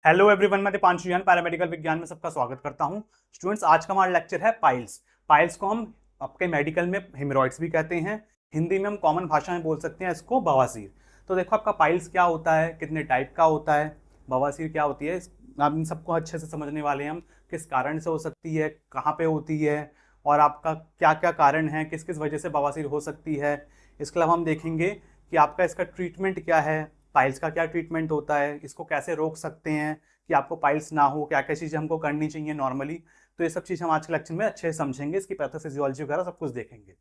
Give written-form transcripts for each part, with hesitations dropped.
Hello everyone, मैं दीपांशु यान paramedical विज्ञान में सबका स्वागत करता हूं। स्टूडेंट्स, आज का हमारा लेक्चर है पाइल्स। पाइल्स को हम आपके मेडिकल में हेमरॉइड्स भी कहते हैं, हिंदी में हम कॉमन भाषा में बोल सकते हैं इसको बवासीर। तो देखो आपका पाइल्स क्या होता है, कितने टाइप का होता है, बवासीर क्या होती है, आप इन सबको अच्छे से समझने वाले हैं हम। किस कारण से हो सकती है, कहाँ पे होती है, और आपका क्या क्या कारण है, किस किस वजह से बवासीर हो सकती है। इसके अलावा हम देखेंगे कि आपका इसका ट्रीटमेंट क्या है, पाइल्स का क्या ट्रीटमेंट होता है, इसको कैसे रोक सकते हैं कि आपको पाइल्स ना हो, क्या क्या चीज़ें हमको करनी चाहिए नॉर्मली। तो ये सब चीज़ हम आज के लेक्चर में अच्छे से समझेंगे, इसकी पैथोफिजियोलॉजी वगैरह सब कुछ देखेंगे।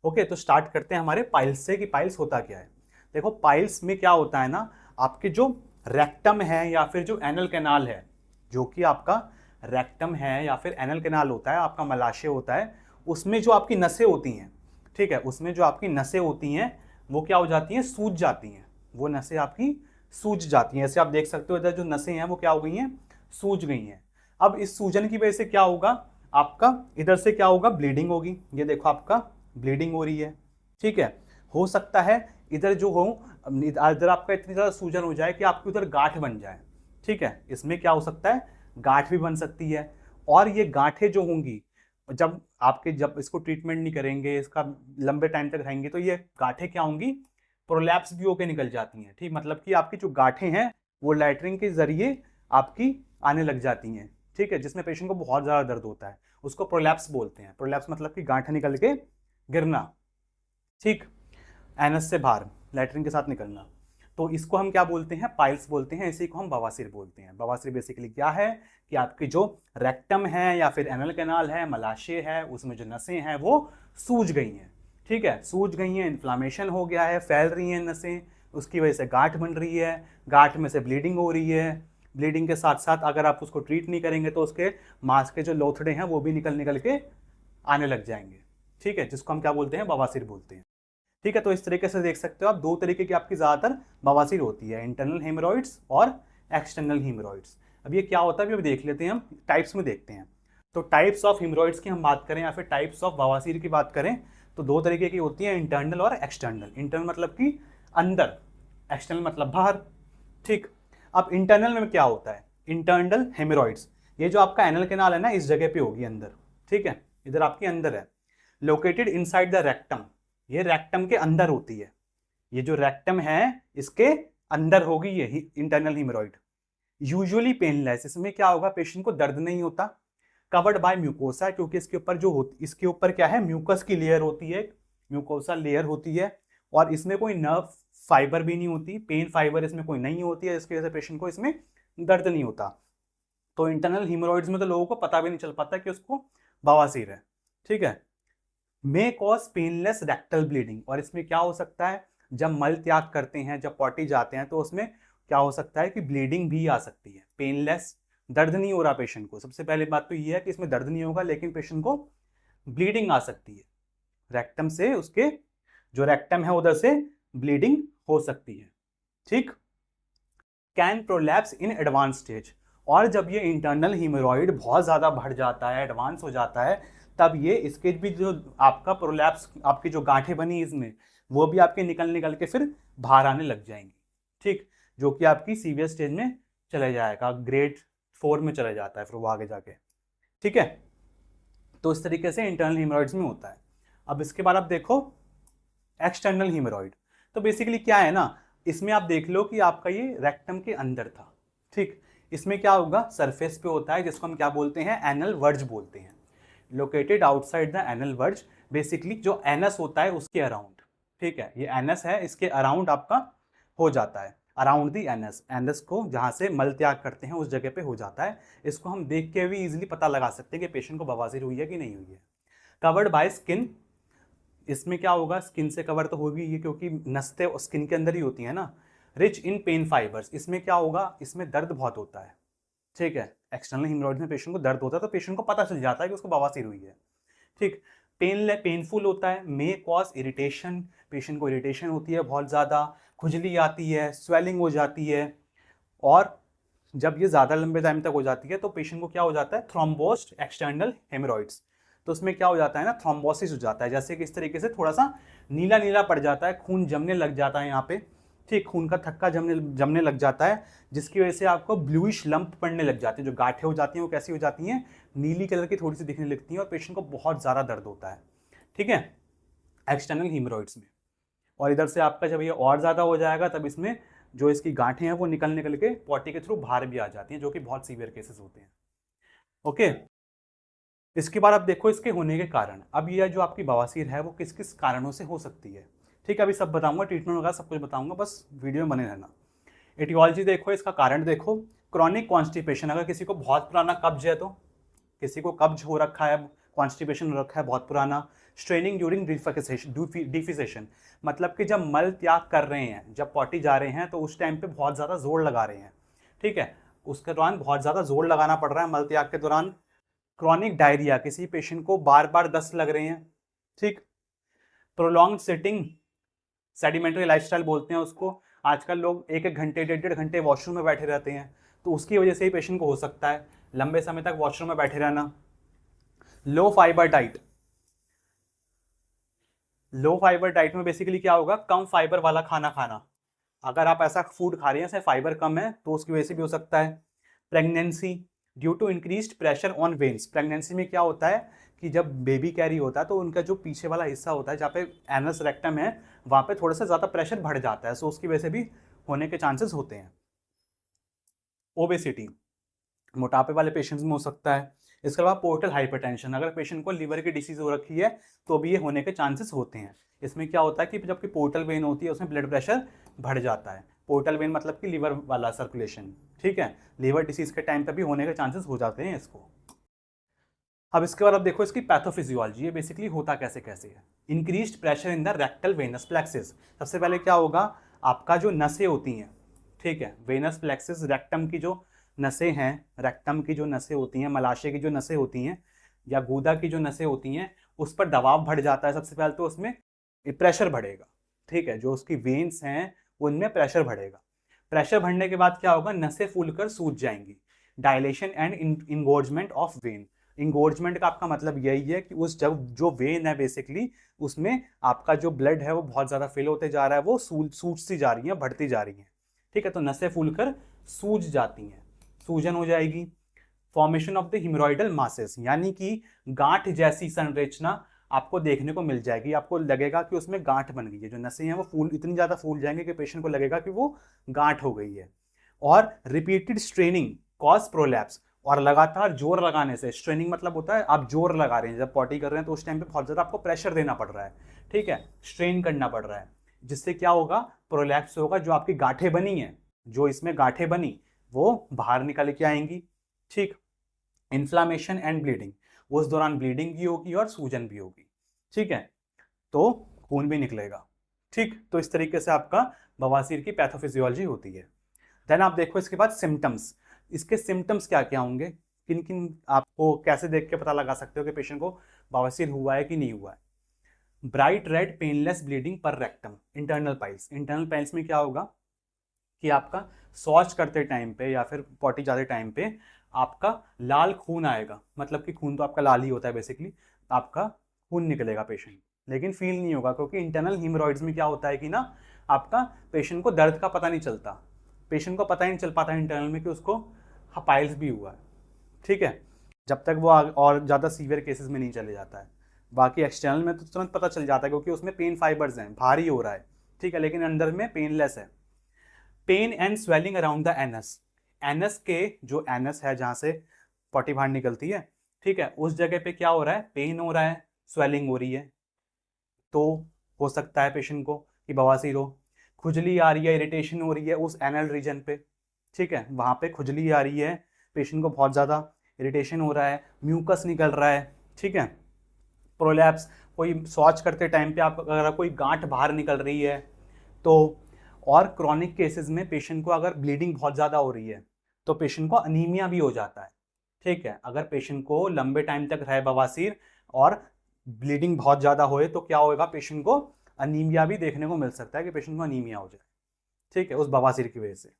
ओके, तो स्टार्ट करते हैं हमारे पाइल्स से कि पाइल्स होता क्या है। देखो, पाइल्स में क्या होता है ना, आपके जो रेक्टम है या फिर जो एनल कैनाल है, जो कि आपका रेक्टम है या फिर एनल कैनाल होता है, आपका मलाशय होता है, उसमें जो आपकी नसें होती हैं, ठीक है, उसमें जो आपकी नसें होती हैं वो क्या हो जाती हैं, सूज जाती हैं। वो नसें आपकी सूज जाती हैं। ऐसे आप देख सकते हो इधर जो नसें हैं वो क्या हो गई हैं, सूज गई हैं। अब इस सूजन की वजह से क्या होगा, आपका इधर से क्या होगा, ब्लीडिंग होगी। ये देखो आपका ब्लीडिंग हो रही है, ठीक है। हो सकता है इधर जो हो, इधर आपका इतनी ज़्यादा सूजन हो जाए कि आपकी उधर गांठ बन जाए, ठीक है। इसमें क्या हो सकता है, गांठ भी बन सकती है। और ये गांठें जो होंगी, जब इसको ट्रीटमेंट नहीं करेंगे, इसका लंबे टाइम तक रहेंगे, तो ये गांठें क्या होंगी, प्रोलैप्स भी होकर निकल जाती हैं, ठीक। मतलब कि आपकी जो गांठें हैं वो लैट्रिन के जरिए आपकी आने लग जाती हैं, ठीक है, जिसमें पेशेंट को बहुत ज़्यादा दर्द होता है। उसको प्रोलैप्स बोलते हैं। प्रोलैप्स मतलब कि गांठें निकल के गिरना, ठीक, एनस से बाहर लैट्रिन के साथ निकलना। तो इसको हम क्या बोलते हैं, पाइल्स बोलते हैं। इसी को हम बवासीर बोलते हैं। बवासीर बेसिकली क्या है कि आपकी जो रेक्टम है या फिर एनल कैनाल है, मलाशय है, उसमें जो नसें हैं वो सूज गई हैं, ठीक है, सूज गई हैं, इन्फ्लामेशन हो गया है, फैल रही हैं नसें, उसकी वजह से गांठ बन रही है, गांठ में से ब्लीडिंग हो रही है। ब्लीडिंग के साथ साथ अगर आप उसको ट्रीट नहीं करेंगे तो उसके मांस के जो लोथड़े हैं वो भी निकल निकल के आने लग जाएंगे, ठीक है, जिसको हम क्या बोलते हैं, बवासीर बोलते हैं, ठीक है। तो इस तरीके से देख सकते हो आप, दो तरीके की आपकी ज़्यादातर बवासीर होती है, इंटरनल हेमरॉइड्स और एक्सटर्नल हेमरॉइड्स। अब ये क्या होता है अभी देख लेते हैं, हम टाइप्स में देखते हैं। तो टाइप्स ऑफ हेमरॉइड्स की हम बात करें या फिर टाइप्स ऑफ बवासीर की बात करें तो दो तरीके की होती है, इंटरनल और एक्सटर्नल। इंटरनल मतलब कि अंदर, एक्सटर्नल मतलब बाहर, ठीक। अब इंटरनल में क्या होता है, इंटरनल हेमरॉइड्स, ये जो आपका एनल कैनाल है ना, इस जगह पे होगी अंदर, ठीक है, इधर आपके अंदर है, लोकेटेड इनसाइड द रेक्टम। ये रेक्टम के अंदर होती है, ये जो रेक्टम है इसके अंदर होगी ये इंटरनल हेमरॉइड। यूजुअली पेनलेस, इसमें क्या होगा, पेशेंट को दर्द नहीं होता। कवर्ड बाय म्यूकोसा, क्योंकि इसके ऊपर जो होती, इसके ऊपर क्या है, म्यूकस की लेयर होती है, म्यूकोसा लेयर होती है, और इसमें कोई नर्व फाइबर भी नहीं होती, पेन फाइबर इसमें कोई नहीं होती है, इसकी वजह से पेशेंट को इसमें दर्द नहीं होता। तो इंटरनल हेमरॉइड्स में तो लोगों को पता भी नहीं चल पाता कि उसको बवासीर है, ठीक है। May cause painless rectal bleeding, और इसमें क्या हो सकता है, जब मल त्याग करते हैं, जब पॉटी जाते हैं, तो उसमें क्या हो सकता है कि ब्लीडिंग भी आ सकती है। पेनलेस, दर्द नहीं हो रहा पेशेंट को, सबसे पहले बात तो ये है कि इसमें दर्द नहीं होगा, लेकिन पेशेंट को ब्लीडिंग आ सकती है, रेक्टम से, उसके जो रेक्टम है उधर से ब्लीडिंग हो सकती है, ठीक। Can prolapse in advance stage, और जब ये इंटरनल हीमोरॉइड बहुत ज़्यादा बढ़ जाता है, एडवांस हो जाता है, तब ये इसके भी जो आपका प्रोलैप्स, आपकी जो गांठें बनी इसमें, वो भी आपके निकल निकल के फिर बाहर आने लग जाएंगी, ठीक, जो कि आपकी सीवियर स्टेज में चले जाएगा, ग्रेड 4 में चले जाता है फिर वो आगे जाके, ठीक है। तो इस तरीके से इंटरनल हीमोरॉइड्स में होता है। अब इसके बाद आप देखो एक्सटर्नल हीमोरॉइड। तो बेसिकली क्या है ना, इसमें आप देख लो कि आपका ये रेक्टम के अंदर था, ठीक। इसमें क्या होगा, सरफेस पे होता है, जिसको हम क्या बोलते हैं, एनल वर्ज बोलते हैं, located outside the anal verge. Basically जो एनस होता है उसके अराउंड, ठीक है, ये एनस है, इसके अराउंड आपका हो जाता है, अराउंड दी एनस, एनस को जहाँ से मल त्याग करते हैं उस जगह पे हो जाता है। इसको हम देख के भी इजीली पता लगा सकते हैं कि पेशेंट को बवासीर हुई है कि नहीं हुई है। कवर्ड बाय स्किन, इसमें क्या होगा, स्किन से कवर तो होगी ये, क्योंकि नसें स्किन के अंदर ही होती है ना। रिच इन पेन फाइबर्स, इसमें क्या होगा, इसमें दर्द बहुत होता है, ठीक है। एक्सटर्नल हेमरॉइड्स में पेशेंट को दर्द होता है, तो पेशेंट को पता चल जाता है कि उसको बवासीर हुई है, ठीक। पेनफुल होता है, मे कॉज इरिटेशन, पेशेंट को इरिटेशन होती है, बहुत ज़्यादा खुजली आती है, स्वेलिंग हो जाती है, और जब ये ज़्यादा लंबे टाइम तक हो जाती है तो पेशेंट को क्या हो जाता है, थ्रोम्बोस्ड एक्सटर्नल हेमरॉइड्स। तो उसमें क्या हो जाता है ना, थ्रोम्बोसिस हो जाता है, जैसे कि इस तरीके से थोड़ा सा नीला नीला पड़ जाता है, खून जमने लग जाता है यहाँ पे, ठीक, खून का थक्का जमने लग जाता है, जिसकी वजह से आपको ब्लूइश लंप पड़ने लग जाती है। जो गांठें हो जाती हैं वो कैसी हो जाती हैं, नीली कलर की थोड़ी सी दिखने लगती हैं और पेशेंट को बहुत ज़्यादा दर्द होता है, ठीक है, एक्सटर्नल हीमोरॉइड्स में। और इधर से आपका जब ये और ज़्यादा हो जाएगा तब इसमें जो इसकी गांठें हैं वो निकल के पॉटी के थ्रू बाहर भी आ जाती हैं, जो कि बहुत सीवियर केसेस होते हैं। ओके, इसके बाद आप देखो इसके होने के कारण। अब यह जो आपकी बवासीर है वो किस किस कारणों से हो सकती है, ठीक है, अभी सब बताऊंगा, ट्रीटमेंट वगैरह सब कुछ बताऊंगा, बस वीडियो में बने रहना। एटियोलॉजी देखो, इसका कारण देखो, क्रॉनिक कॉन्स्टिपेशन, अगर किसी को बहुत पुराना कब्ज है, तो किसी को कब्ज हो रखा है, कॉन्स्टिपेशन हो रखा है बहुत पुराना। स्ट्रेनिंग ड्यूरिंग डिफिसेशन, मतलब कि जब मल त्याग कर रहे हैं, जब पॉटी जा रहे हैं तो उस टाइम पे बहुत ज़्यादा जोर लगा रहे हैं, ठीक है, उसके दौरान बहुत ज़्यादा जोर लगाना पड़ रहा है मल त्याग के दौरान। क्रॉनिक डायरिया, किसी पेशेंट को बार बार दस्त लग रहे हैं, ठीक। प्रोलॉन्ग सिटिंग, सेडिमेंट्री लाइफस्टाइल बोलते हैं उसको, आजकल लोग 1-1 घंटे 1.5 घंटे वॉशरूम में बैठे रहते हैं, तो उसकी वजह से ही पेशेंट को हो सकता है लंबे समय तक वॉशरूम में बैठे रहना। लो फाइबर डाइट, लो फाइबर डाइट में बेसिकली क्या होगा, कम फाइबर वाला खाना खाना। अगर आप ऐसा फूड खा रहे हैं जिसमें फाइबर कम है तो उसकी वजह से भी हो सकता है। Pregnancy, due to increased pressure on veins, pregnancy में क्या होता है कि जब बेबी कैरी होता है तो उनका जो पीछे वाला हिस्सा होता है जहाँ पे एनस रेक्टम है वहाँ पे थोड़ा सा ज़्यादा प्रेशर बढ़ जाता है, सो उसकी वजह से भी होने के चांसेस होते हैं। ओबेसिटी, मोटापे वाले पेशेंट्स में हो सकता है। इसके अलावा पोर्टल हाइपरटेंशन, अगर पेशेंट को लिवर की डिसीज हो रखी है तो भी ये होने के चांसेस होते हैं। इसमें क्या होता है कि जबकि पोर्टल वेन होती है उसमें ब्लड प्रेशर बढ़ जाता है। पोर्टल वेन मतलब कि लिवर वाला सर्कुलेशन, ठीक है, लिवर डिसीज के टाइम पे भी होने के चांसेस हो जाते हैं इसको। अब इसके बाद आप देखो इसकी पैथोफिजियोलॉजी, ये बेसिकली होता कैसे कैसे है। Increased pressure in the rectal venous plexus, सबसे पहले क्या होगा, आपका जो नसें होती हैं, ठीक है, वेनस प्लेक्सिस रेक्टम की जो नसें हैं, रेक्टम की जो नसें होती हैं, मलाशय की जो नसें होती हैं या गूदा की जो नसें होती हैं, उस पर दबाव बढ़ जाता है। सबसे पहले तो उसमें प्रेशर बढ़ेगा, ठीक है, जो उसकी वेन्स हैं उनमें प्रेशर बढ़ेगा। प्रेशर बढ़ने के बाद क्या होगा, नसें फूलकर सूज जाएंगी। डायलेशन एंड इंगोर्जमेंट ऑफ वेन, इंगोर्जमेंट का आपका मतलब यही है कि उस जब जो वेन है बेसिकली उसमें आपका जो ब्लड है वो बहुत ज़्यादा फिल होते जा रहा है, वो सूजती जा रही है, बढ़ती जा रही है, ठीक है, तो नसें फूलकर सूज जाती हैं, सूजन हो जाएगी। फॉर्मेशन ऑफ द हिमोरॉइडल मासेस, यानी कि गांठ जैसी संरचना आपको देखने को मिल जाएगी, आपको लगेगा कि उसमें गांठ बन गई है, जो नसें हैं वो फूल इतनी ज़्यादा फूल जाएंगे कि पेशेंट को लगेगा कि वो गांठ हो गई है। और रिपीटेड स्ट्रेनिंग कॉज प्रोलैप्स, और लगातार जोर लगाने से, स्ट्रेनिंग मतलब होता है आप जोर लगा रहे हैं, जब पॉटी कर रहे हैं तो उस टाइम पे बहुत ज़्यादा आपको प्रेशर देना पड़ रहा है, ठीक है, स्ट्रेन करना पड़ रहा है, जिससे क्या होगा, प्रोलैप्स होगा, जो आपकी गांठें बनी हैं, जो इसमें गांठें बनी वो बाहर निकल के आएंगी, ठीक। इन्फ्लामेशन एंड ब्लीडिंग, उस दौरान ब्लीडिंग भी होगी और सूजन भी होगी, ठीक है, तो खून भी निकलेगा, ठीक। तो इस तरीके से आपका बवासीर की पैथोफिजियोलॉजी होती है। देन आप देखो इसके बाद सिम्टम्स, इसके सिम्टम्स क्या क्या होंगे, किन किन आपको कैसे देख के पता लगा सकते हो कि पेशेंट को बवासीर हुआ है कि नहीं हुआ है। ब्राइट रेड पेनलेस ब्लीडिंग पर rectum, internal piles, internal piles में क्या होगा कि आपका शौच करते टाइम पे या फिर पॉटी जाते टाइम पे आपका लाल खून आएगा, मतलब कि खून तो आपका लाल ही होता है बेसिकली, आपका खून निकलेगा पेशेंट, लेकिन फील नहीं होगा, क्योंकि इंटरनल हीमोरॉइड्स में क्या होता है कि ना आपका पेशेंट को दर्द का पता नहीं चलता, पेशेंट को पता ही नहीं चल पाता इंटरनल में कि उसको पाइल्स भी हुआ है, ठीक है, जब तक वो और ज़्यादा सीवियर केसेस में नहीं चले जाता है। बाकी एक्सटर्नल में तो तुरंत पता चल जाता है क्योंकि उसमें पेन फाइबर्स हैं, भारी हो रहा है, ठीक है, लेकिन अंदर में पेनलेस है। Pain and swelling around the anus, anus के जो एनस है जहाँ से पॉटी बाहर निकलती है, ठीक है, उस जगह पे क्या हो रहा है, पेन हो रहा है, स्वेलिंग हो रही है, तो हो सकता है पेशेंट को कि बवासीर हो। खुजली आ रही है, इरिटेशन हो रही है उस एनल रीजन पे, ठीक है, वहाँ पे खुजली आ रही है, पेशेंट को बहुत ज़्यादा इरिटेशन हो रहा है, म्यूकस निकल रहा है, ठीक है, प्रोलैप्स, कोई शौच करते टाइम पे आप अगर कोई गांठ बाहर निकल रही है तो, और क्रॉनिक केसेस में पेशेंट को अगर ब्लीडिंग बहुत ज़्यादा हो रही है तो पेशेंट को अनीमिया भी हो जाता है, ठीक है, अगर पेशेंट को लंबे टाइम तक रहे बवासीर और ब्लीडिंग बहुत ज़्यादा होए तो क्या होगा, पेशेंट को अनीमिया भी देखने को मिल सकता है कि पेशेंट को अनीमिया हो जाए, ठीक है, उस बवासीर की वजह से।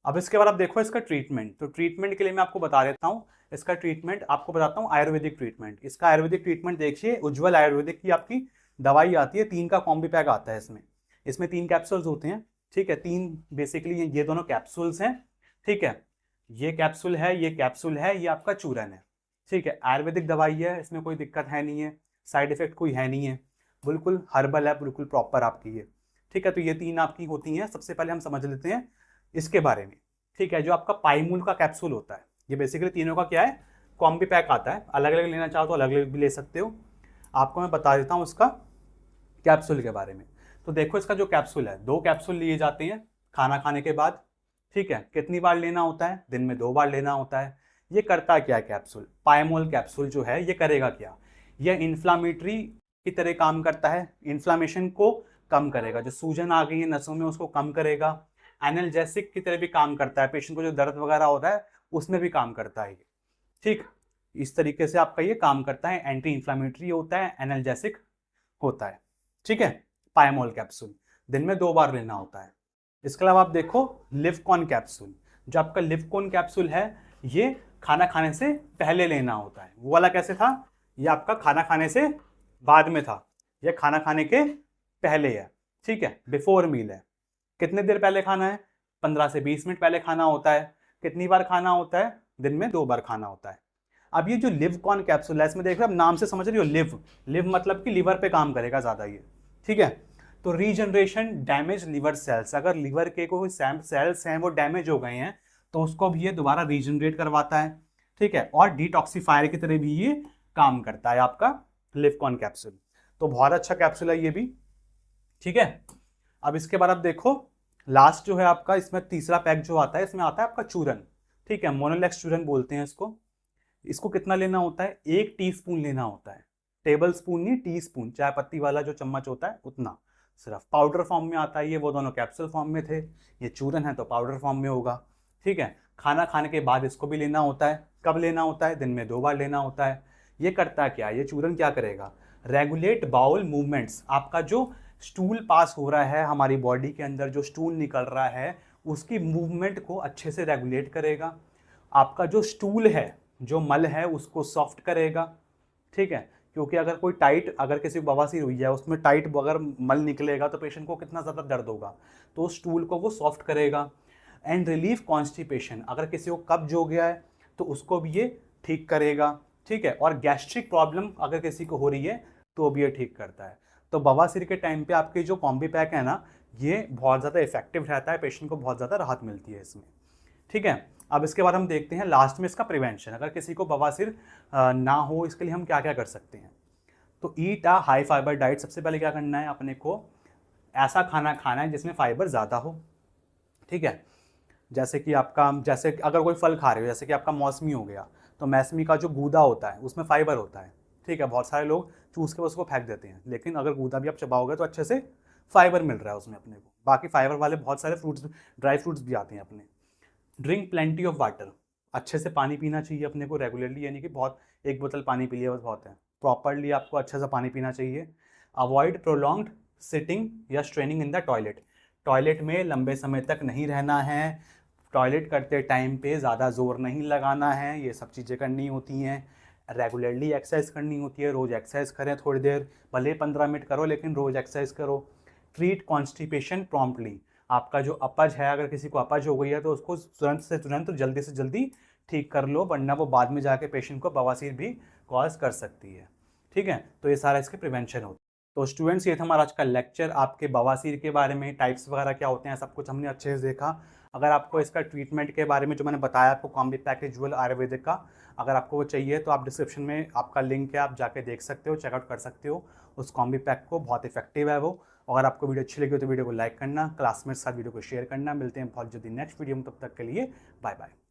अब इसके बाद आप देखो इसका ट्रीटमेंट, तो ट्रीटमेंट के लिए मैं आपको बता देता हूँ, इसका ट्रीटमेंट आपको बताता हूँ आयुर्वेदिक ट्रीटमेंट। इसका आयुर्वेदिक ट्रीटमेंट देखिए, उज्ज्वल आयुर्वेदिक की आपकी दवाई आती है, 3 का कॉम्बी पैक आता है इसमें, इसमें 3 कैप्सूल्स होते हैं, ठीक है, 3 बेसिकली ये दोनों कैप्सूल्स हैं, ठीक है, ये कैप्सूल है, ये कैप्सूल है, ये आपका चूरन है, ठीक है। आयुर्वेदिक दवाई है, इसमें कोई दिक्कत है नहीं है, साइड इफेक्ट कोई है नहीं है, बिल्कुल हर्बल है, बिल्कुल प्रॉपर आपकी ये, ठीक है। तो ये 3 आपकी होती हैं। सबसे पहले हम समझ लेते हैं इसके बारे में, ठीक है। जो आपका पाईमूल का कैप्सूल होता है, ये बेसिकली तीनों का क्या है, कॉम्बी पैक आता है, अलग अलग लेना चाहो तो अलग अलग भी ले सकते हो। आपको मैं बता देता हूँ इसका कैप्सूल के बारे में। तो देखो इसका जो कैप्सूल है, 2 कैप्सूल लिए जाते हैं खाना खाने के बाद, ठीक है। कितनी बार लेना होता है, दिन में 2 बार लेना होता है। ये करता क्या है कैप्सूल, पायमोल कैप्सूल जो है ये करेगा क्या, ये इन्फ्लामेटरी की तरह काम करता है, इन्फ्लामेशन को कम करेगा, जो सूजन आ गई है नसों में उसको कम करेगा। एनाल्जेसिक की तरह भी काम करता है, पेशेंट को जो दर्द वगैरह होता है उसमें भी काम करता है ये, ठीक। इस तरीके से आपका ये काम करता है, एंटी इन्फ्लामेटरी होता है, एनाल्जेसिक होता है, ठीक है। पायमोल कैप्सूल दिन में 2 बार लेना होता है। इसके अलावा आप देखो लिवकॉन कैप्सूल, जो आपका लिवकॉन कैप्सूल है ये खाना खाने से पहले लेना होता है। वो वाला कैसे था, ये आपका खाना खाने से बाद में था, ये खाना खाने के पहले है, ठीक है, बिफोर मील है। कितने देर पहले खाना है, 15 से 20 मिनट पहले खाना होता है। कितनी बार खाना होता है, दिन में 2 बार खाना होता है। अब ये जो लिवकॉन कैप्सूल है, इसमें देख रहे हो, नाम से समझ रही हो, लिव मतलब कि लीवर पे काम करेगा ज़्यादा ये, ठीक है। तो रीजनरेशन डैमेज लिवर सेल्स, अगर लिवर के कोई सेल्स हैं वो डैमेज हो गए हैं तो उसको भी ये दोबारा रीजनरेट करवाता है, ठीक है। और डिटॉक्सीफायर की तरह भी ये काम करता है आपका लिवकॉन कैप्सूल। तो बहुत अच्छा कैप्सूल है ये भी, ठीक है। अब इसके बाद आप देखो लास्ट जो है आपका, इसमें तीसरा पैक जो आता है, इसमें आता है आपका चूरन, ठीक है, मोनोलेक्स चूरन बोलते हैं इसको। इसको कितना लेना होता है, 1 टीस्पून लेना होता है, टेबल स्पून नहीं, टीस्पून, चाय पत्ती वाला जो चम्मच होता है उतना, सिर्फ पाउडर फॉर्म में आता है ये, वो दोनों कैप्सूल फॉर्म में थे, ये चूरन है तो पाउडर फॉर्म में होगा, ठीक है। खाना खाने के बाद इसको भी लेना होता है। कब लेना होता है, दिन में 2 बार लेना होता है। ये करता क्या, ये चूरन क्या करेगा, रेगुलेट बाउल मूवमेंट्स, आपका जो स्टूल पास हो रहा है हमारी बॉडी के अंदर, जो स्टूल निकल रहा है उसकी मूवमेंट को अच्छे से रेगुलेट करेगा। आपका जो स्टूल है, जो मल है, उसको सॉफ्ट करेगा, ठीक है। क्योंकि अगर कोई टाइट, अगर किसी को बवासीर हुई है उसमें टाइट अगर मल निकलेगा तो पेशेंट को कितना ज़्यादा दर्द होगा, तो स्टूल को वो सॉफ्ट करेगा। एंड रिलीफ कॉन्स्टिपेशन, अगर किसी को कब्ज हो गया है तो उसको भी ये ठीक करेगा, ठीक है। और गैस्ट्रिक प्रॉब्लम अगर किसी को हो रही है तो भी ये ठीक करता है। तो बवासीर के टाइम पे आपके जो कॉम्बी पैक है ना, ये बहुत ज़्यादा इफेक्टिव रहता है, पेशेंट को बहुत ज़्यादा राहत मिलती है इसमें, ठीक है। अब इसके बाद हम देखते हैं लास्ट में इसका प्रिवेंशन, अगर किसी को बवासीर ना हो इसके लिए हम क्या क्या कर सकते हैं। तो ईट अ हाई फाइबर डाइट, सबसे पहले क्या करना है, अपने को ऐसा खाना खाना है जिसमें फाइबर ज़्यादा हो, ठीक है। जैसे कि आपका, जैसे अगर कोई फल खा रहे हो, जैसे कि आपका मौसमी हो गया, तो मौसमी का जो गूदा होता है उसमें फाइबर होता है, ठीक है। बहुत सारे लोग चूस के उसको फेंक देते हैं, लेकिन अगर गूदा भी आप चबाओगे तो अच्छे से फाइबर मिल रहा है उसमें अपने को। बाकी फाइबर वाले बहुत सारे फ्रूट्स, ड्राई फ्रूट्स भी आते हैं अपने। ड्रिंक प्लेंटी ऑफ वाटर, अच्छे से पानी पीना चाहिए अपने को रेगुलरली, यानी कि बहुत 1 बोतल पानी पी लिया बस बहुत है, प्रॉपरली आपको अच्छा सा पानी पीना चाहिए। अवॉइड प्रोलॉन्ग्ड सिटिंग या straining in the toilet, toilet में लंबे समय तक नहीं रहना है, टॉयलेट करते टाइम पे ज़्यादा जोर नहीं लगाना है, ये सब चीज़ें करनी होती हैं। रेगुलरली एक्सरसाइज करनी होती है, रोज़ एक्सरसाइज करें थोड़ी देर, भले 15 मिनट करो लेकिन रोज़ एक्सरसाइज करो। ट्रीट कॉन्स्टिपेशन प्रॉम्प्टली, आपका जो अपच है, अगर किसी को अपच हो गई है तो उसको तुरंत से तुरंत, जल्दी से जल्दी ठीक कर लो, वरना वो बाद में जाके पेशेंट को बवासीर भी कॉज कर सकती है, ठीक है। तो ये सारा इसके प्रिवेंशन होता है। तो स्टूडेंट्स, ये था हमारा आज का लेक्चर, आपके बवासीर के बारे में, टाइप्स वगैरह क्या होते हैं, सब कुछ हमने अच्छे से देखा। अगर आपको इसका ट्रीटमेंट के बारे में जो मैंने बताया आपको, कॉम्बी पैकेज जुअल आयुर्वेदिक का, अगर आपको वो चाहिए तो आप डिस्क्रिप्शन में आपका लिंक है, आप जाके देख सकते हो, चेकआउट कर सकते हो उस कॉम्बी पैक को, बहुत इफेक्टिव है वो। अगर आपको वीडियो अच्छी लगी हो तो वीडियो को लाइक करना, क्लासमेट के साथ वीडियो को शेयर करना। मिलते हैं बहुत जल्दी नेक्स्ट वीडियो में, तब तक के लिए बाय बाय।